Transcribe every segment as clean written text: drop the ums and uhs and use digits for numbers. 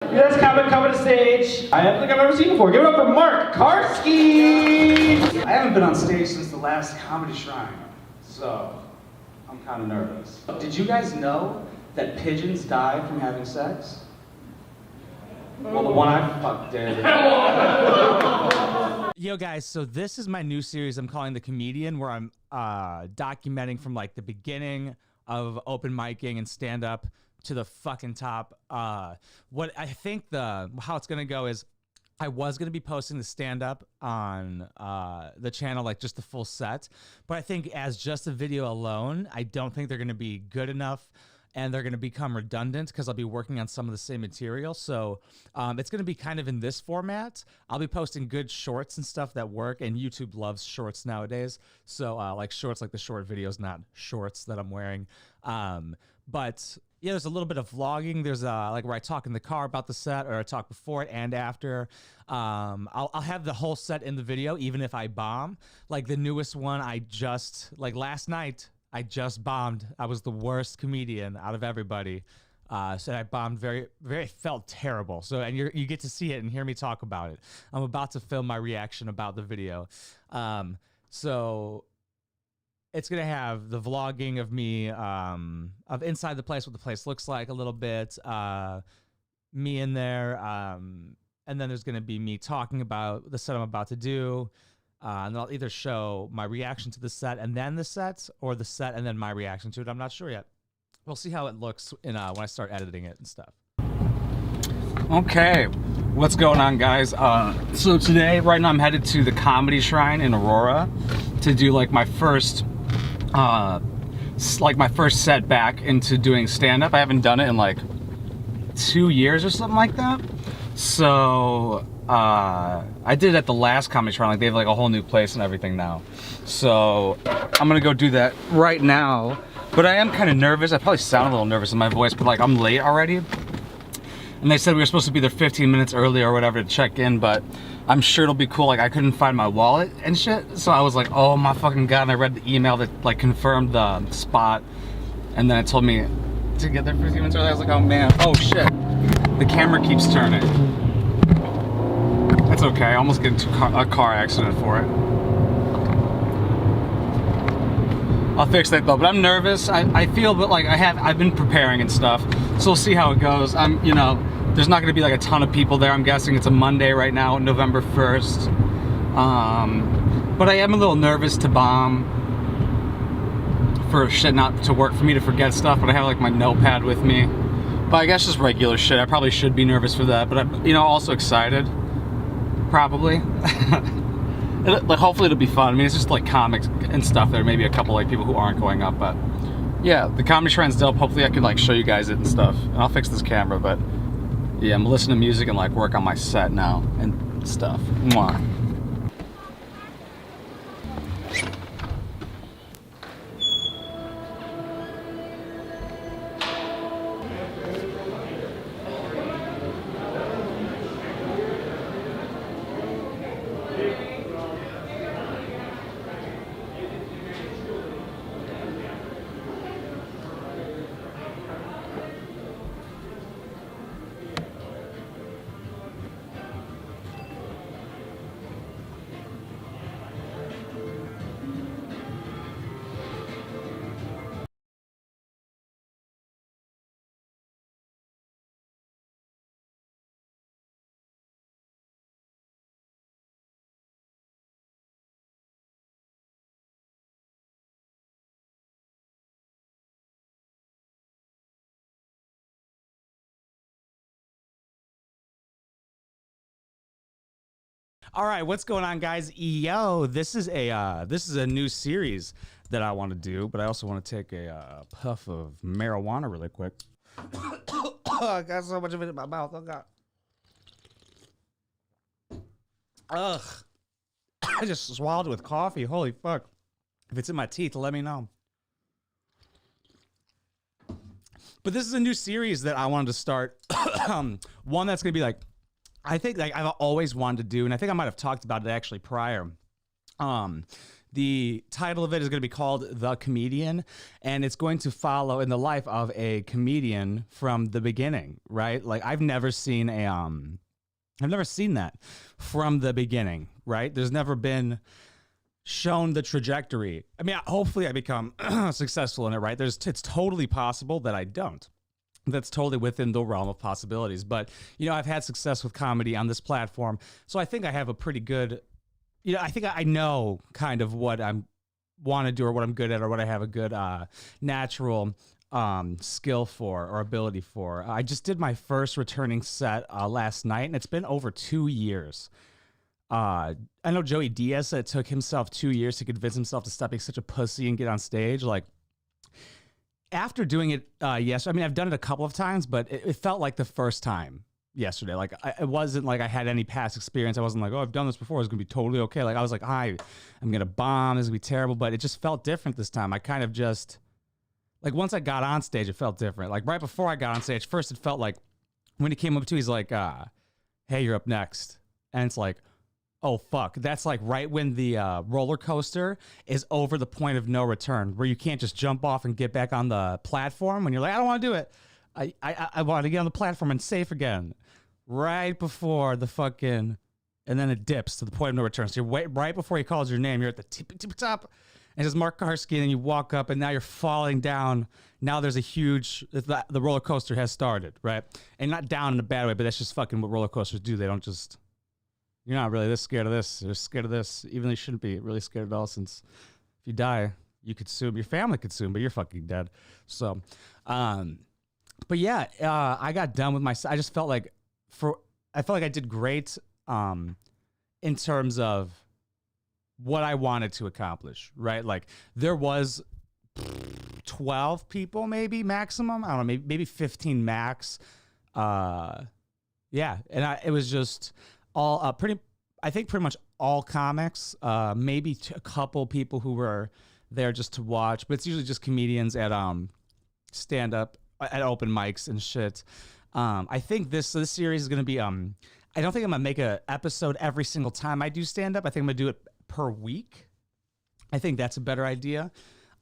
This comic coming to stage. I don't think I've ever seen before. Give it up for Mark Carsky. I haven't been on stage since the last Comedy Shrine, so I'm kind of nervous. Did you guys know that pigeons die from having sex? Well, the one I fucked did. Yo guys, so this is my new series I'm calling The Comedian, where I'm documenting from like the beginning of open micing and stand-up to the fucking top. What I think how it's gonna go is I was gonna be posting the stand-up on the channel, like just the full set, but I think as just a video alone, I don't think they're gonna be good enough. And they're going to become redundant because I'll be working on some of the same material. So it's going to be kind of in this format. I'll be posting good shorts and stuff that work, and YouTube loves shorts nowadays. So like shorts, like the short videos, not shorts that I'm wearing. But yeah, there's a little bit of vlogging. There's like where I talk in the car about the set, or I talk before it and after. I'll have the whole set in the video, even if I bomb. Like the newest one, like last night, I just bombed. I was the worst comedian out of everybody. So I bombed felt terrible. So, and you get to see it and hear me talk about it. I'm about to film my reaction about the video. So it's going to have the vlogging of me, of inside the place, what the place looks like a little bit, me in there. And then there's going to be me talking about the set I'm about to do. And I'll either show my reaction to the set and then the set, or the set and then my reaction to it. I'm not sure yet. We'll see how it looks when I start editing it and stuff. Okay, what's going on, guys? So today, right now, I'm headed to the Comedy Shrine in Aurora to do like my first set back into doing stand-up. I haven't done it in like 2 years or something like that. So I did it at the last Comedy Shrine. Like they have like a whole new place and everything now. So I'm gonna go do that right now. But I am kind of nervous. I probably sound a little nervous in my voice, but like I'm late already. And they said we were supposed to be there 15 minutes early or whatever to check in, but I'm sure it'll be cool. Like I couldn't find my wallet and shit. So I was like, oh my fucking God. And I read the email that like confirmed the spot. And then it told me to get there 15 minutes early. I was like, oh man, oh shit. The camera keeps turning. That's okay, I almost get into a car accident for it. I'll fix that though, but I'm nervous. I feel, but like I've been preparing and stuff, so we'll see how it goes. You know, there's not gonna be like a ton of people there. I'm guessing it's a Monday right now, November 1st. But I am a little nervous to bomb, for shit not to work for me, to forget stuff, but I have like my notepad with me. But I guess just regular shit. I probably should be nervous for that, but I'm, you know, also excited. Probably. Like hopefully it'll be fun. I mean, it's just like comics and stuff. There may be a couple like people who aren't going up, but yeah, the Comedy Shrine's dope. Hopefully I can like show you guys it and stuff. And I'll fix this camera, but yeah, I'm listening to music and like work on my set now and stuff. Mwah. All right, what's going on, guys? Yo, this is a new series that I want to do, but I also want to take a puff of marijuana really quick. I got so much of it in my mouth. Oh God. Ugh. I just swallowed it with coffee. Holy fuck. If it's in my teeth, let me know. But this is a new series that I wanted to start. One that's going to be like, I think like I've always wanted to do, and I think I might have talked about it actually prior. The title of it is going to be called The Comedian, and it's going to follow in the life of a comedian from the beginning, right? Like I've never seen that from the beginning, right? There's never been shown the trajectory. I mean, hopefully I become successful in it, right? It's totally possible that I don't. That's totally within the realm of possibilities. But, I've had success with comedy on this platform. So I think I have a pretty good, I think I know kind of what I want to do or what I'm good at or what I have a good natural skill for or ability for. I just did my first returning set last night, and it's been over 2 years. I know Joey Diaz said it took himself 2 years to convince himself to stop being such a pussy and get on stage. Like, after doing it yesterday, I mean, I've done it a couple of times, but it felt like the first time yesterday. Like, it wasn't like I had any past experience. I wasn't like, oh, I've done this before. It's going to be totally okay. Like, I was like, I'm going to bomb. This is going to be terrible. But it just felt different this time. I kind of just, like, once I got on stage, it felt different. Like, right before I got on stage, first it felt like, when he came up to, he's like, hey, you're up next. And it's like, oh, fuck. That's like right when the roller coaster is over the point of no return, where you can't just jump off and get back on the platform when you're like, I don't want to do it. I want to get on the platform and safe again. Right before the fucking, and then it dips to the point of no return. So you're right before he calls your name, you're at the tippy top, and it's Mark Carsky, and then you walk up, and now you're falling down. Now there's a huge, the roller coaster has started, right? And not down in a bad way, but that's just fucking what roller coasters do. They don't just, you're not really this scared of this. You're scared of this, even though you shouldn't be really scared at all, since if you die, you could sue, your family could sue, but you're fucking dead. So, but yeah, I got done with I just felt like I felt like I did great in terms of what I wanted to accomplish, right? Like there was 12 people maybe maximum. I don't know, maybe 15 max. Yeah, and it was just all I think pretty much all comics, maybe a couple people who were there just to watch, but it's usually just comedians at stand up at open mics and shit. I think this series is going to be, I don't think I'm going to make an episode every single time I do stand up. I think I'm going to do it per week. I think that's a better idea.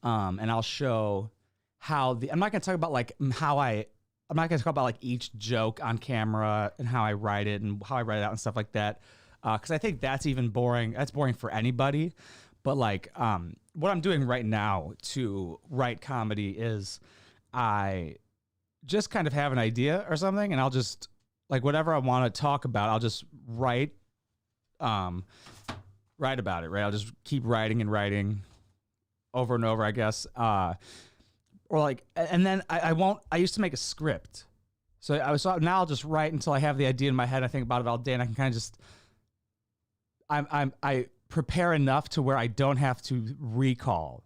And I'll show how I'm not going to talk about like I'm not going to talk about like each joke on camera and how I write it and how I write it out and stuff like that. Cause I think that's even boring. That's boring for anybody. But like, what I'm doing right now to write comedy is I just kind of have an idea or something, and I'll just like whatever I want to talk about, I'll just write about it, right? I'll just keep writing and writing over and over, I guess. Or like, and then I used to make a script. So now I'll just write until I have the idea in my head. I think about it all day, and I can kind of just, I prepare enough to where I don't have to recall.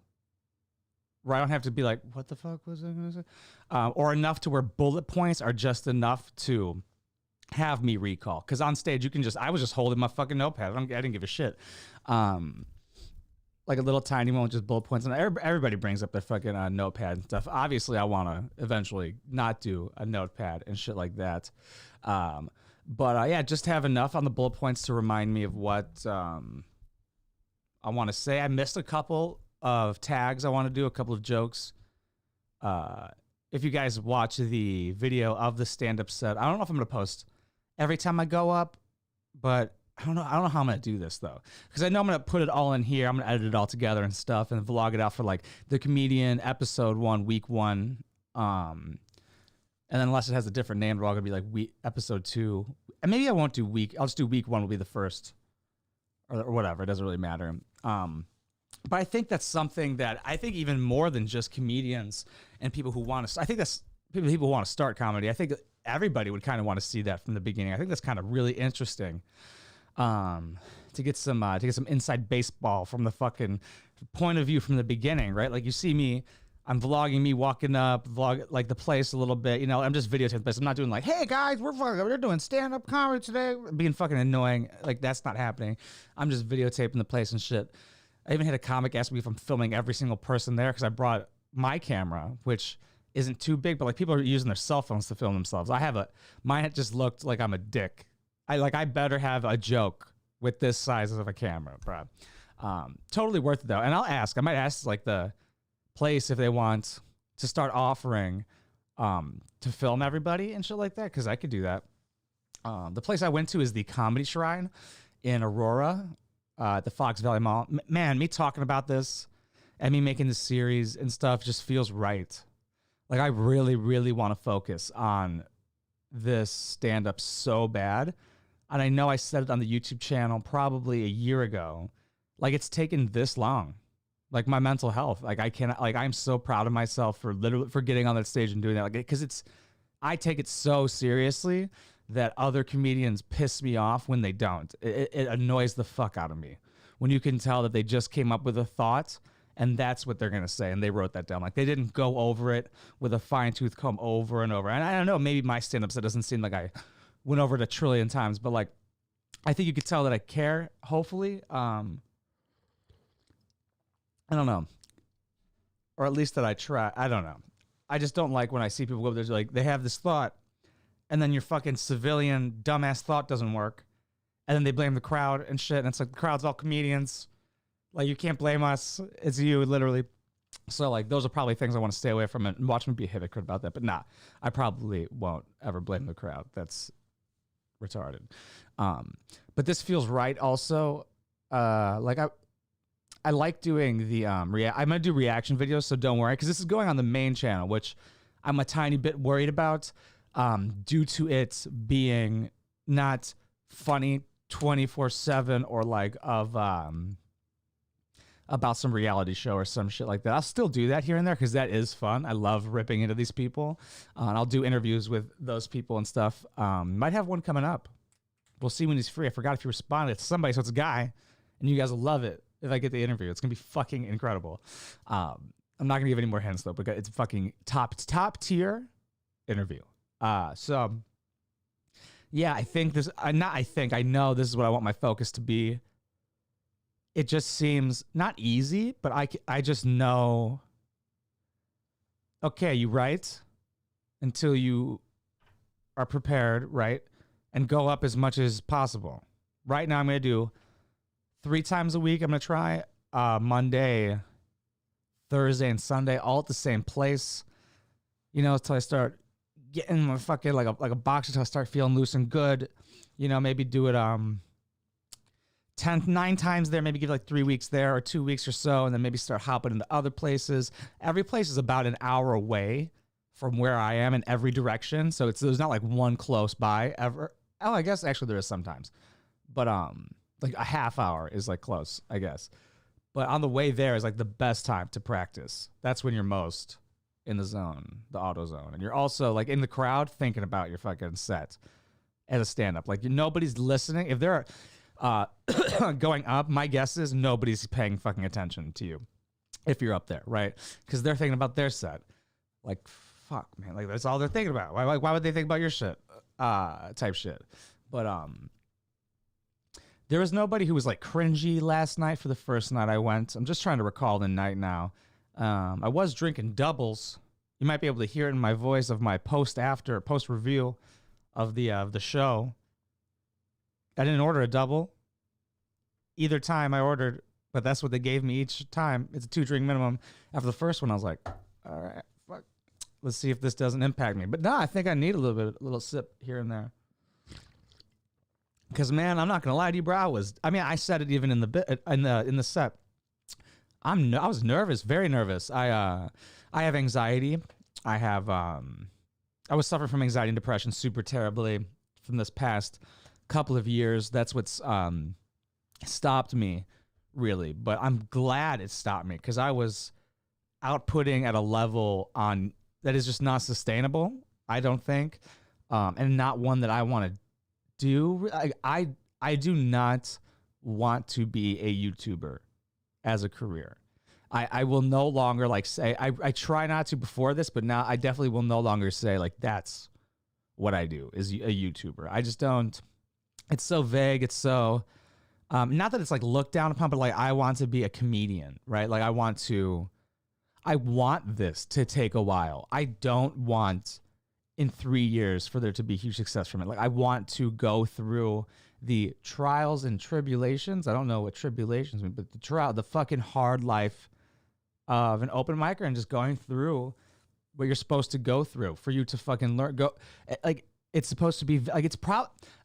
Where I don't have to be like, what the fuck was I going to say? Or enough to where bullet points are just enough to have me recall. Because on stage, I was just holding my fucking notepad. I didn't give a shit. Like a little tiny one with just bullet points. And everybody brings up their fucking notepad and stuff. Obviously, I want to eventually not do a notepad and shit like that. But yeah, just have enough on the bullet points to remind me of what I want to say. I missed a couple of tags I want to do, a couple of jokes. If you guys watch the video of the stand-up set, I don't know if I'm going to post every time I go up, but I don't know how I'm going to do this, though. Because I know I'm going to put it all in here. I'm going to edit it all together and stuff and vlog it out for, like, The Comedian, episode 1, week 1. And then unless it has a different name, they're all going to be, like, episode 2. And maybe I won't do week. I'll just do week 1 will be the first. Or whatever. It doesn't really matter. But I think that's something that I think even more than just comedians and people who want to, I think that's people who want to start comedy. I think everybody would kind of want to see that from the beginning. I think that's kind of really interesting to get some inside baseball from the fucking point of view from the beginning, right? Like you see me, I'm vlogging me walking up, vlog like the place a little bit, I'm just videotaping the place. I'm not doing like, hey guys, we're doing stand-up comedy today, being fucking annoying. Like that's not happening. I'm just videotaping the place and shit. I even had a comic ask me if I'm filming every single person there because I brought my camera, which isn't too big, but like people are using their cell phones to film themselves. Mine just looked like I'm a dick. I better have a joke with this size of a camera, bro. Totally worth it though. And I might ask like the place if they want to start offering to film everybody and shit like that, because I could do that. The place I went to is the Comedy Shrine in Aurora, at the Fox Valley Mall. Man, me talking about this and me making this series and stuff just feels right. Like I really, really want to focus on this stand-up so bad. And I know I said it on the YouTube channel probably a year ago. Like it's taken this long. Like my mental health. Like I cannot, like I'm so proud of myself for getting on that stage and doing that. Like, because I take it so seriously that other comedians piss me off when they don't. It annoys the fuck out of me when you can tell that they just came up with a thought and that's what they're going to say. And they wrote that down. Like they didn't go over it with a fine tooth comb over and over. And I don't know, maybe my stand-ups, it doesn't seem like I went over it a trillion times, but like, I think you could tell that I care, hopefully. I don't know. Or at least that I try. I don't know. I just don't like when I see people go there, like they have this thought and then your fucking civilian dumbass thought doesn't work. And then they blame the crowd and shit. And it's like the crowd's all comedians. Like you can't blame us. It's you, literally. So like those are probably things I want to stay away from and watch me be a hypocrite about that. But nah, I probably won't ever blame the crowd. That's retarded. But this feels right also. Like I like doing the I'm gonna do reaction videos, so don't worry, because this is going on the main channel, which I'm a tiny bit worried about, due to it being not funny 24/7 or like of about some reality show or some shit like that. I'll still do that here and there because that is fun. I love ripping into these people, and I'll do interviews with those people and stuff. Might have one coming up. We'll see when he's free. I forgot if he responded to somebody, so it's a guy, and you guys will love it if I get the interview. It's gonna be fucking incredible. I'm not gonna give any more hints though, because it's fucking top tier interview. So yeah, I think this. I know this is what I want my focus to be. It just seems not easy, but I just know. Okay, you write until you are prepared, right? And go up as much as possible. Right now, I'm going to do 3 times a week. I'm going to try Monday, Thursday, and Sunday, all at the same place. You know, until I start getting my fucking like a box, until I start feeling loose and good. You know, maybe do it 9 times there. Maybe give like 3 weeks there or 2 weeks or so, and then maybe start hopping into other places. Every place is about an hour away from where I am in every direction, so there's not like one close by ever. Oh, I guess actually there is sometimes, but like a half hour is like close, I guess. But on the way there is like the best time to practice. That's when you're most in the zone, the auto zone, and you're also like in the crowd thinking about your fucking set as a stand-up. Like nobody's listening. If they're going up, my guess is nobody's paying fucking attention to you if you're up there, right? Because they're thinking about their set. Like fuck, man, like that's all they're thinking about. Why would they think about your shit? Type shit. But there was nobody who was like cringy last night for the first night I went. I'm just trying to recall the night now. I was drinking doubles. You might be able to hear it in my voice of my post review of the show. I didn't order a double either time I ordered, but that's what they gave me each time. It's a 2-drink minimum. After the first one, I was like, all right, fuck. Let's see if this doesn't impact me. But no, I think I need a little sip here and there. Because man, I'm not gonna lie to you, bro. I said it even in the set. I was nervous, very nervous. I have anxiety. I was suffering from anxiety and depression super terribly from this past couple of years. That's what's stopped me, really. But I'm glad it stopped me because I was outputting at a level that is just not sustainable, I don't think, and not one that I want to do. I do not want to be a YouTuber as a career. I will no longer like say, I try not to before this, but now I definitely will no longer say like that's what I do is a YouTuber. I just don't. It's so vague. It's so not that it's like looked down upon, but like I want to be a comedian, right? Like I want this to take a while. I don't want in 3 years for there to be huge success from it. Like I want to go through the trials and tribulations. I don't know what tribulations mean, but the fucking hard life of an open micer and just going through what you're supposed to go through for you to fucking learn. Like it's supposed to be like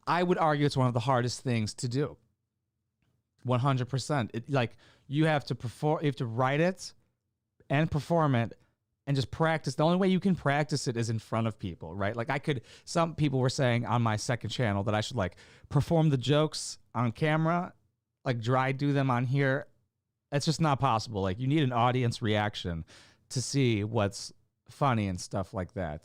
I would argue it's one of the hardest things to do. 100%. Like you have to perform, you have to write it and perform it and just practice. The only way you can practice it is in front of people, right? Like some people were saying on my second channel that I should like perform the jokes on camera, like dry do them on here. It's just not possible. Like you need an audience reaction to see what's funny and stuff like that.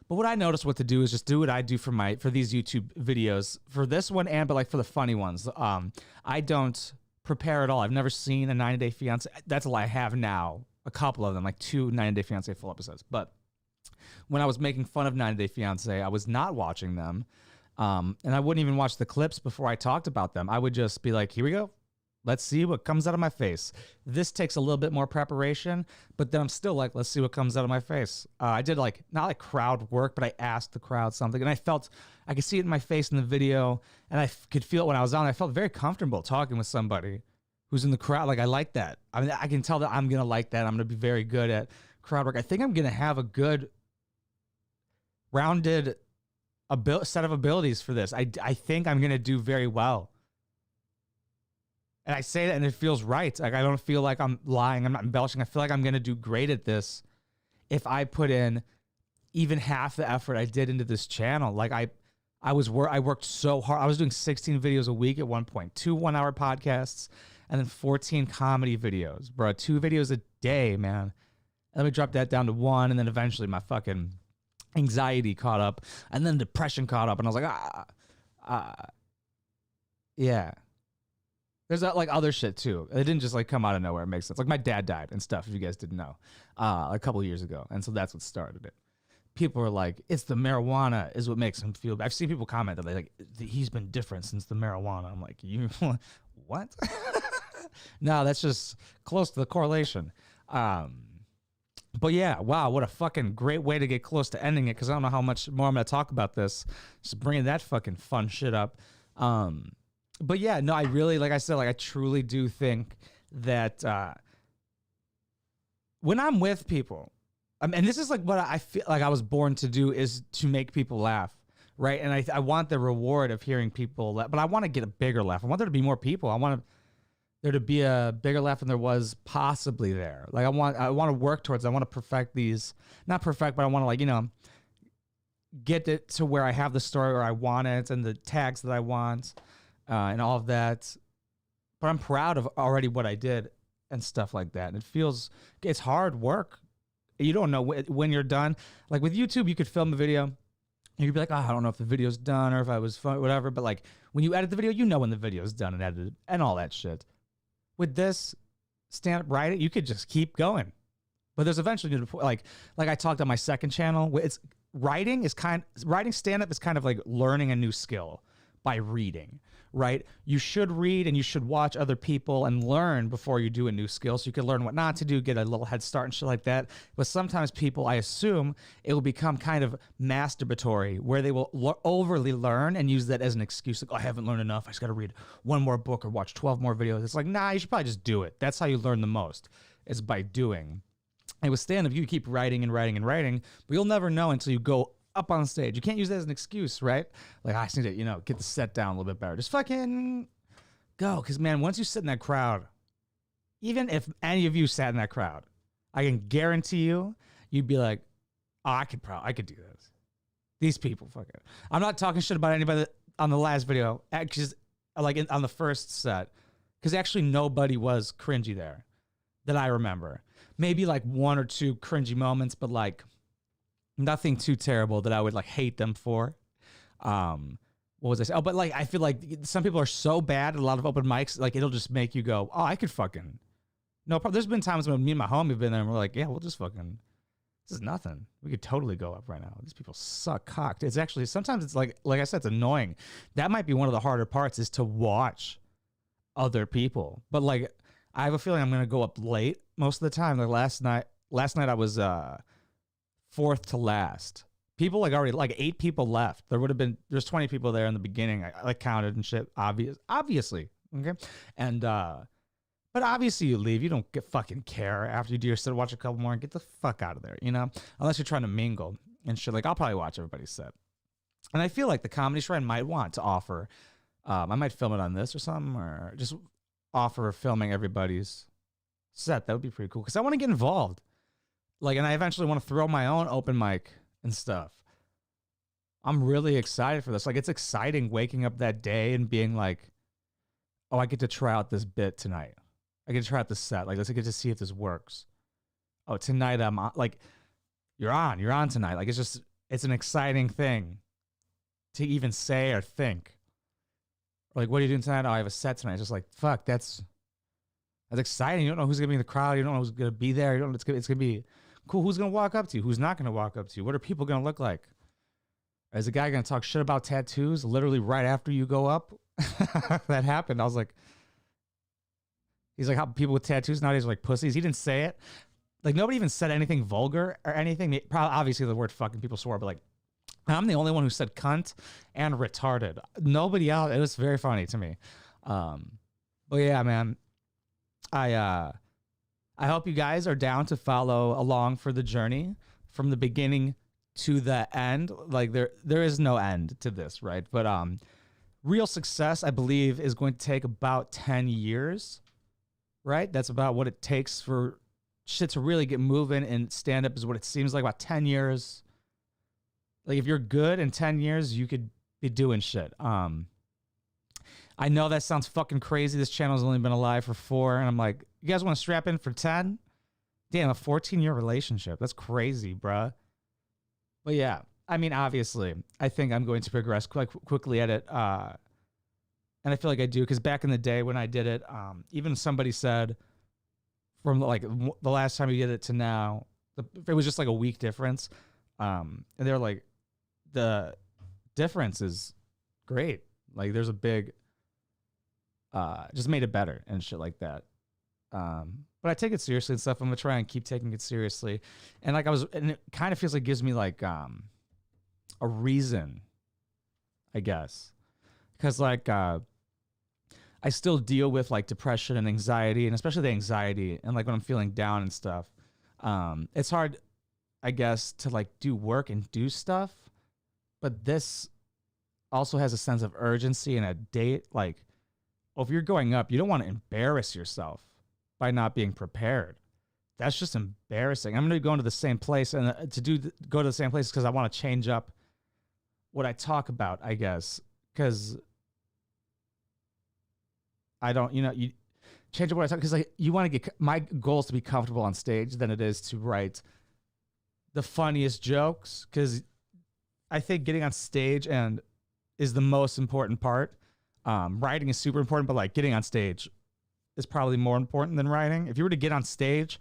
But what I noticed what to do is just do what I do for these YouTube videos, for this one but like for the funny ones. I don't prepare at all. I've never seen a 90 Day Fiance. That's a lie. I have now a couple of them, like 2 90 Day Fiance full episodes. But when I was making fun of 90 Day Fiance, I was not watching them. And I wouldn't even watch the clips before I talked about them. I would just be like, here we go. Let's see what comes out of my face. This takes a little bit more preparation, but then I'm still like, let's see what comes out of my face. I did like, not like crowd work, but I asked the crowd something and I could see it in my face in the video and I could feel it when I was on. I felt very comfortable talking with somebody who's in the crowd. Like I like that. I mean, I can tell that I'm going to like that. I'm going to be very good at crowd work. I think I'm going to have a good rounded set of abilities for this. I think I'm going to do very well. And I say that and it feels right. Like I don't feel like I'm lying. I'm not embellishing. I feel like I'm going to do great at this if I put in even half the effort I did into this channel. Like I worked so hard. I was doing 16 videos a week at one point, 2 1-hour podcasts, and then 14 comedy videos, bro. 2 videos a day, man. And then we dropped that down to 1, and then eventually my fucking anxiety caught up, and then depression caught up, and I was like, yeah. There's like other shit too. It didn't just like come out of nowhere. It makes sense. Like my dad died and stuff, if you guys didn't know, a couple of years ago. And so that's what started it. People are like, it's the marijuana is what makes him feel bad. I've seen people comment that like, he's been different since the marijuana. I'm like, you, what? No, that's just close to the correlation. But yeah, wow, what a fucking great way to get close to ending it. Cause I don't know how much more I'm going to talk about this. Just bringing that fucking fun shit up. But yeah, no, I really, like I said, like I truly do think that when I'm with people, and this is like what I feel like I was born to do, is to make people laugh, right? And I want the reward of hearing people laugh, but I want to get a bigger laugh. I want there to be more people. I want there to be a bigger laugh than there was possibly there. Like I want to work towards, I want to perfect these, not perfect, but I want to like, you know, get it to where I have the story where I want it and the tags that I want. And all of that, but I'm proud of already what I did and stuff like that. And it's hard work. You don't know when you're done. Like with YouTube, you could film a video and you'd be like, oh, I don't know if the video's done or if I was fun, whatever. But like when you edit the video, you know when the video's done and edited and all that shit. With this stand-up writing, you could just keep going. But there's eventually going to like I talked on my second channel. It's writing stand-up is kind of like learning a new skill by reading. Right? You should read and you should watch other people and learn before you do a new skill. So you can learn what not to do, get a little head start and shit like that. But sometimes people, I assume, it will become kind of masturbatory where they will overly learn and use that as an excuse. Like, oh, I haven't learned enough. I just got to read 1 more book or watch 12 more videos. It's like, nah, you should probably just do it. That's how you learn the most, is by doing. And with stand-up, you keep writing and writing and writing, but you'll never know until you go up on stage. You can't use that as an excuse, right? Like, I just need to, you know, get the set down a little bit better. Just fucking go. Because, man, once you sit in that crowd, even if any of you sat in that crowd, I can guarantee you'd be like, oh, I could do this. These people, fuck it. I'm not talking shit about anybody on the last video, because, like, on the first set, because actually nobody was cringy there that I remember. Maybe, like, 1 or 2 cringy moments, but, like, nothing too terrible that I would like hate them for. What was I saying? Oh, but like I feel like some people are so bad at a lot of open mics, like it'll just make you go, oh, I could fucking no problem. There's been times when me and my homie have been there and we're like, yeah, we'll just fucking, this is nothing. We could totally go up right now. These people suck cocked. It's actually sometimes it's like I said, it's annoying. That might be one of the harder parts, is to watch other people. But like I have a feeling I'm gonna go up late most of the time. Like last night I was 4th to last, People like already like 8 people left. There's 20 people there in the beginning. I like counted and shit. Obviously. Okay. And but obviously you leave. You don't fucking care after you do your set, watch a couple more and get the fuck out of there, you know? Unless you're trying to mingle and shit. Like I'll probably watch everybody's set. And I feel like the Comedy Shrine might want to offer, I might film it on this or something, or just offer filming everybody's set. That would be pretty cool. Cause I want to get involved. Like, and I eventually want to throw my own open mic and stuff. I'm really excited for this. Like, it's exciting waking up that day and being like, oh, I get to try out this bit tonight. I get to try out this set. Like, let's get to see if this works. Oh, tonight I'm on. Like, you're on tonight. Like, it's an exciting thing to even say or think. Like, what are you doing tonight? Oh, I have a set tonight. It's just like, fuck, that's exciting. You don't know who's gonna be in the crowd. You don't know who's gonna be there. You don't. It's gonna be cool. Who's gonna walk up to you? Who's not gonna walk up to you? What are people gonna look like? Is a guy gonna talk shit about tattoos literally right after you go up? That happened. I was like, he's like, how people with tattoos nowadays are like pussies. He didn't say it. Like nobody even said anything vulgar or anything. Probably, obviously, the word fucking people swore, but like, I'm the only one who said cunt and retarded. Nobody else. It was very funny to me. But yeah, man. I hope you guys are down to follow along for the journey from the beginning to the end. Like there is no end to this, right? But real success, I believe, is going to take about 10 years, right? That's about what it takes for shit to really get moving, and stand up is what it seems like, about 10 years. Like if you're good in 10 years, you could be doing shit. I know that sounds fucking crazy. This channel's only been alive for 4, and I'm like, you guys want to strap in for 10? Damn, a 14-year relationship. That's crazy, bruh. But yeah, I mean, obviously, I think I'm going to progress quite quickly at it. And I feel like I do, because back in the day when I did it, even somebody said from like the last time we did it to now, it was just like a week difference. And they're like, the difference is great. Like there's a big, just made it better and shit like that. But I take it seriously and stuff. I'm gonna try and keep taking it seriously. And like and it kind of feels like gives me like a reason, I guess. Because like I still deal with like depression and anxiety, and especially the anxiety and like when I'm feeling down and stuff. It's hard, I guess, to like do work and do stuff. But this also has a sense of urgency and a date. Like, if you're going up, you don't want to embarrass yourself by not being prepared. That's just embarrassing. I'm going to go into the same place, and go to the same place because I want to change up what I talk about, I guess. Because I don't, you change up what I talk, because like, you want to get, my goal is to be comfortable on stage than it is to write the funniest jokes, because I think getting on stage is the most important part. Writing is super important, but like getting on stage is probably more important than writing. If you were to get on stage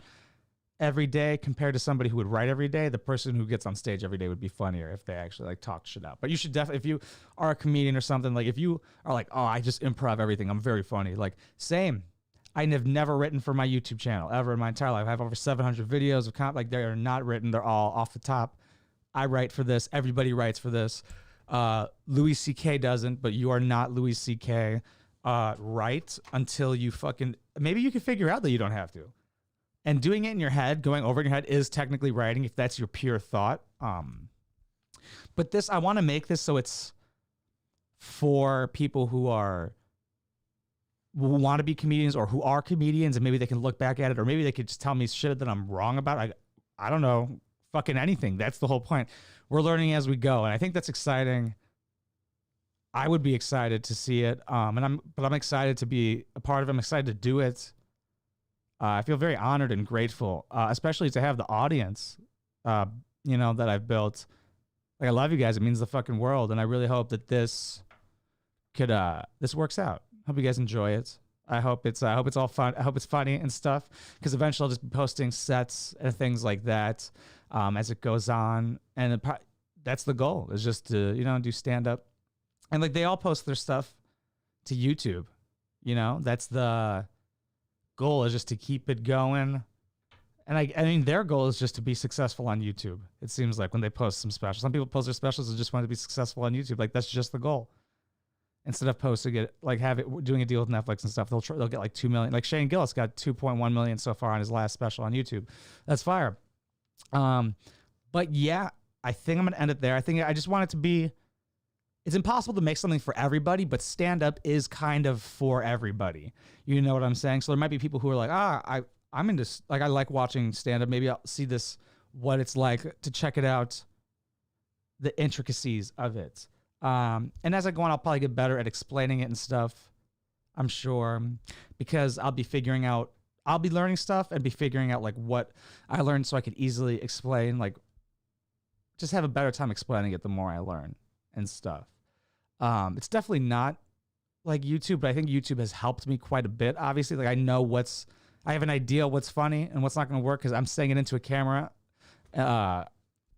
every day compared to somebody who would write every day, the person who gets on stage every day would be funnier if they actually like talk shit out. But you should definitely, if you are a comedian or something, like if you are like, oh, I just improv everything, I'm very funny. Like same. I have never written for my YouTube channel ever in my entire life. I have over 700 videos of like they are not written. They're all off the top. I write for this. Everybody writes for this. Louis C.K. doesn't, but you are not Louis C.K. Write until you fucking, maybe you can figure out that you don't have to. And doing it in your head, going over in your head, is technically writing if that's your pure thought. But this, I want to make this so it's for people who want to be comedians or who are comedians, and maybe they can look back at it, or maybe they could just tell me shit that I'm wrong about. I don't know, fucking anything. That's the whole point. We're learning as we go, and I think that's exciting. I would be excited to see it, but I'm excited to be a part of it. I'm excited to do it. I feel very honored and grateful, especially to have the audience, that I've built. Like, I love you guys. It means the fucking world, and I really hope that this works out. Hope you guys enjoy it. I hope it's all fun. I hope it's funny and stuff, because eventually I'll just be posting sets and things like that as it goes on, and that's the goal, is just to do stand up, and like they all post their stuff to YouTube. That's the goal, is just to keep it going And I mean, their goal is just to be successful on YouTube. It seems like when they post some specials, some people post their specials and just want to be successful on YouTube. Like that's just the goal. Instead of posting it, like doing a deal with Netflix and stuff, they'll get like 2 million. Like Shane Gillis got 2.1 million so far on his last special on YouTube. That's fire. But yeah, I think I'm gonna end it there. I just want it to be. It's impossible to make something for everybody, but stand-up is kind of for everybody. You know what I'm saying? So there might be people who are like, I'm into, like, I like watching stand-up. Maybe I'll see this, what it's like to check it out, the intricacies of it. And as I go on, I'll probably get better at explaining it and stuff, I'm sure, because I'll be learning stuff and be figuring out, like, what I learned so I could easily explain, like, just have a better time explaining it the more I learn and stuff. It's definitely not like YouTube, but I think YouTube has helped me quite a bit. Obviously, like I have an idea what's funny and what's not going to work because I'm saying it into a camera,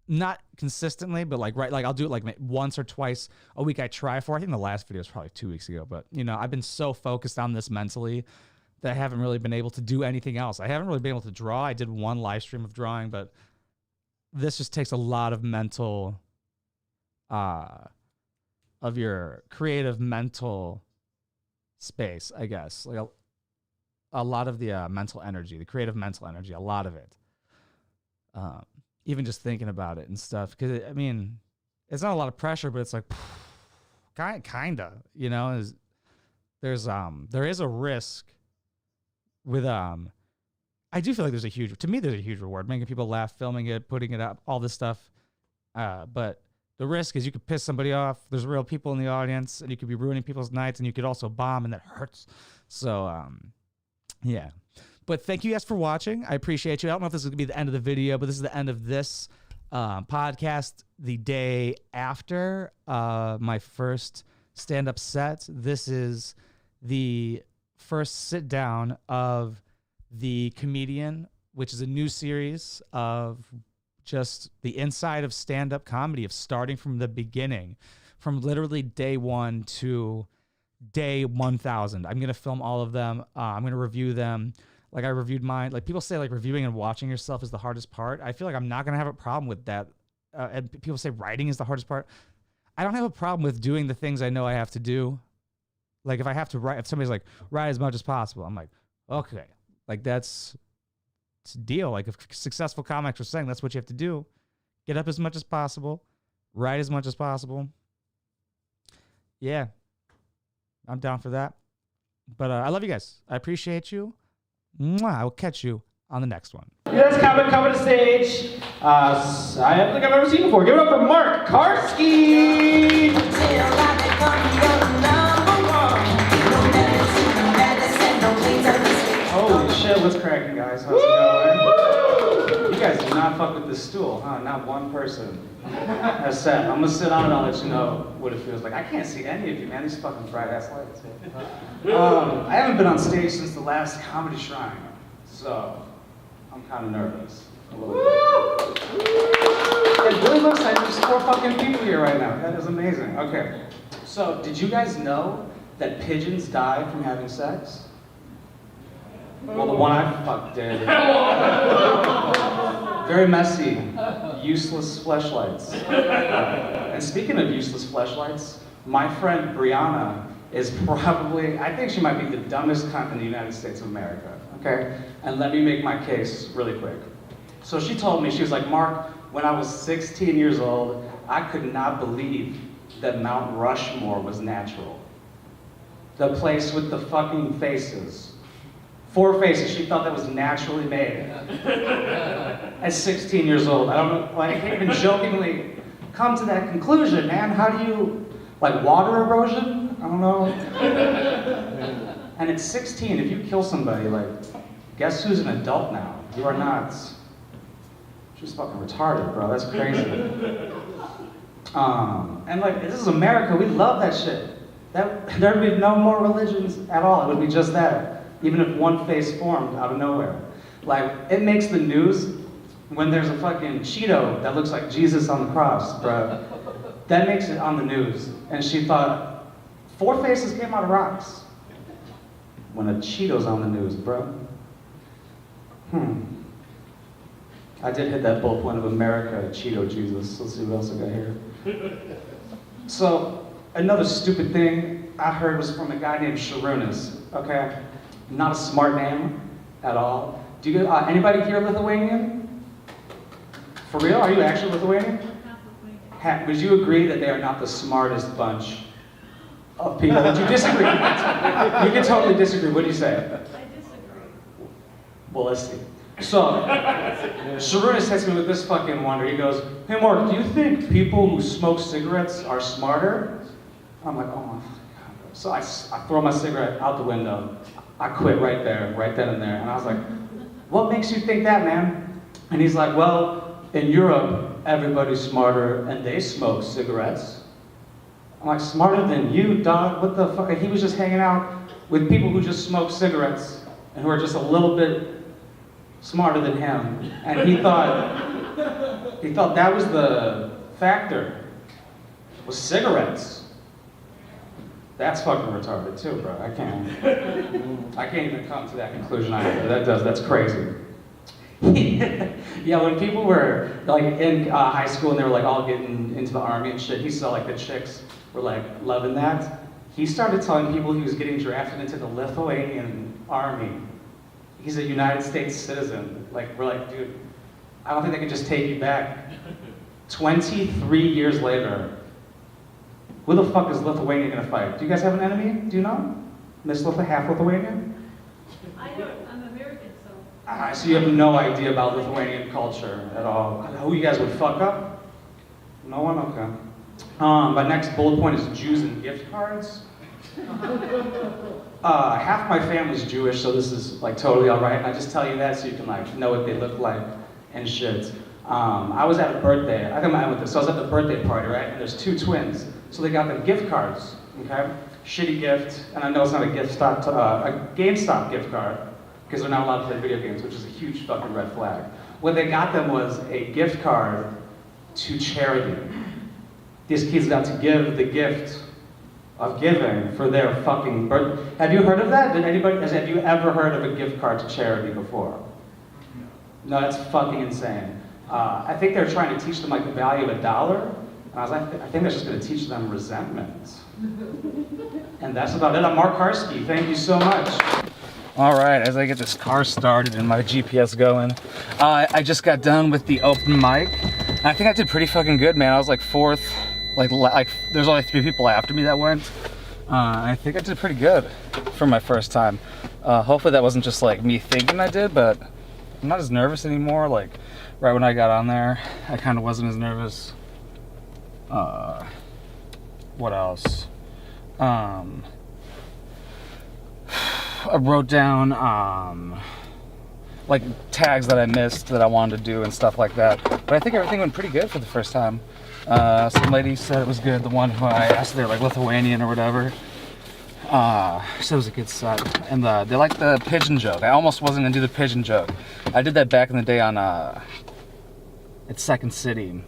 not consistently, but like I'll do it like once or twice a week. I try for. I think the last video was probably 2 weeks ago, but you know, I've been so focused on this mentally that I haven't really been able to do anything else. I haven't really been able to draw. I did one live stream of drawing, but this just takes a lot of mental, of your creative mental space, I guess. Like a lot of the mental energy, the creative mental energy, a lot of it. Even just thinking about it and stuff. Because, I mean, it's not a lot of pressure, but it's like, kind of, you know? There is a risk with, I do feel like there's a huge reward. Making people laugh, filming it, putting it up, all this stuff. But the risk is you could piss somebody off. There's real people in the audience, and you could be ruining people's nights, and you could also bomb, and that hurts. So, yeah. But thank you guys for watching. I appreciate you. I don't know if this is going to be the end of the video, but this is the end of this podcast the day after my first stand-up set. This is the first sit-down of The Comedian, which is a new series of just the inside of stand-up comedy, of starting from the beginning, from literally day one to day 1000. I'm going to film all of them. I'm going to review them. Like I reviewed mine. Like people say like reviewing and watching yourself is the hardest part. I feel like I'm not going to have a problem with that. And people say writing is the hardest part. I don't have a problem with doing the things I know I have to do. Like if I have to write, if somebody's like, write as much as possible, I'm like, okay. Like it's a deal. Like if successful comics are saying that's what you have to do, get up as much as possible, write as much as possible. Yeah, I'm down for that. But I love you guys. I appreciate you. Mwah. I will catch you on the next one. This comic coming to stage. I don't think I've ever seen before. Give it up for Mark Carsky. Holy shit, what's cracking, guys? How's it going? You guys do not fuck with this stool, huh? Not one person has said. I'm gonna sit on it, I'll let you know what it feels like. I can't see any of you, man. These fucking bright ass lights. I haven't been on stage since the last Comedy Shrine, so I'm kind of nervous. A little bit. It really looks like there's 4 fucking people here right now. That is amazing. Okay, so did you guys know that pigeons die from having sex? Well, the one I fucked did. Very messy, useless fleshlights. And speaking of useless fleshlights, my friend Brianna is probably, I think she might be the dumbest cunt in the United States of America, okay? And let me make my case really quick. So she told me, she was like, Mark, when I was 16 years old, I could not believe that Mount Rushmore was natural. The place with the fucking faces. 4 faces, she thought that was naturally made. At 16 years old, I don't know, like, I can't even jokingly come to that conclusion, man. How do you, like water erosion? I don't know. And at 16, if you kill somebody, like, guess who's an adult now? You are not. She's fucking retarded, bro, that's crazy. And like, this is America, we love that shit. There'd be no more religions at all, it would be just that. Even if one face formed out of nowhere. Like, it makes the news when there's a fucking Cheeto that looks like Jesus on the cross, bro. That makes it on the news. And she thought, 4 faces came out of rocks. When a Cheeto's on the news, bro. I did hit that bullet point of America, Cheeto Jesus. Let's see what else I got here. So, another stupid thing I heard was from a guy named Sharunas, okay? Not a smart name at all. Do you, anybody here Lithuanian? For real? Are you actually Lithuanian? Would you agree that they are not the smartest bunch of people? Would you disagree? You can totally disagree. What do you say? I disagree. Well, let's see. So, Sharunas hits me with this fucking wonder. He goes, hey Mark, do you think people who smoke cigarettes are smarter? I'm like, oh my God. So I throw my cigarette out the window. I quit right there, right then and there. And I was like, what makes you think that, man? And he's like, well, in Europe, everybody's smarter and they smoke cigarettes. I'm like, smarter than you, dog? What the fuck? He was just hanging out with people who just smoke cigarettes and who are just a little bit smarter than him. And he thought that was the factor, was cigarettes. That's fucking retarded too, bro. I can't even come to that conclusion either. That's crazy. Yeah, when people were like in high school and they were like all getting into the army and shit, he saw like the chicks were like loving that. He started telling people he was getting drafted into the Lithuanian army. He's a United States citizen. Like, we're like, dude, I don't think they can just take you back. 23 years later, who the fuck is Lithuania gonna fight? Do you guys have an enemy? Do you know? Miss half Lithuanian? I don't, I'm American, so. So you have no idea about Lithuanian culture at all. Who you guys would fuck up? No one? Okay. My next bullet point is Jews and gift cards. Half my family's Jewish, so this is like totally all right. And I just tell you that so you can like know what they look like and shit. I was at a birthday. I think I went this. So I was at the birthday party, right? And there's two twins. So they got them gift cards, okay? Shitty gift, and I know it's not a a GameStop gift card, because they're not allowed to play video games, which is a huge fucking red flag. What they got them was a gift card to charity. These kids got to give the gift of giving for their fucking birthday. Have you heard of that? Have you ever heard of a gift card to charity before? No, that's fucking insane. I think they're trying to teach them like the value of $1. And I was like, I think that's just going to teach them resentment. And that's about it. I'm Mark Carsky. Thank you so much. All right, as I get this car started and my GPS going, I just got done with the open mic. And I think I did pretty fucking good, man. I was like fourth. Like there's only 3 people after me that went. I think I did pretty good for my first time. Hopefully that wasn't just like me thinking I did, but I'm not as nervous anymore. Like right when I got on there, I kind of wasn't as nervous. What else? I wrote down like tags that I missed that I wanted to do and stuff like that. But I think everything went pretty good for the first time. Some lady said it was good. The one who I asked, they're like Lithuanian or whatever. So it was a good set. And they liked the pigeon joke. I almost wasn't gonna do the pigeon joke. I did that back in the day on it's Second City.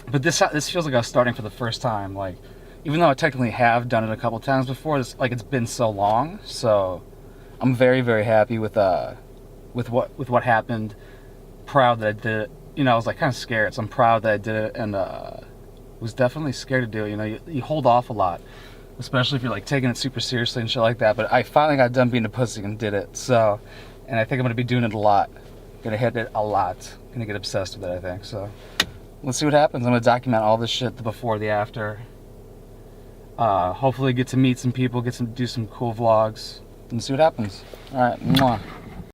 But this feels like I was starting for the first time. Like, even though I technically have done it a couple times before, it's been so long. So I'm very, very happy with what happened. Proud that I did it. You know, I was like kind of scared, so I'm proud that I did it, and was definitely scared to do it. You know, you hold off a lot, especially if you're like taking it super seriously and shit like that. But I finally got done being a pussy and did it. So, and I think I'm gonna be doing it a lot. Gonna hit it a lot. Gonna get obsessed with it, I think. So, let's see what happens. I'm gonna document all this shit, the before, the after. Hopefully get to meet some people, do some cool vlogs, and see what happens. All right, mwah.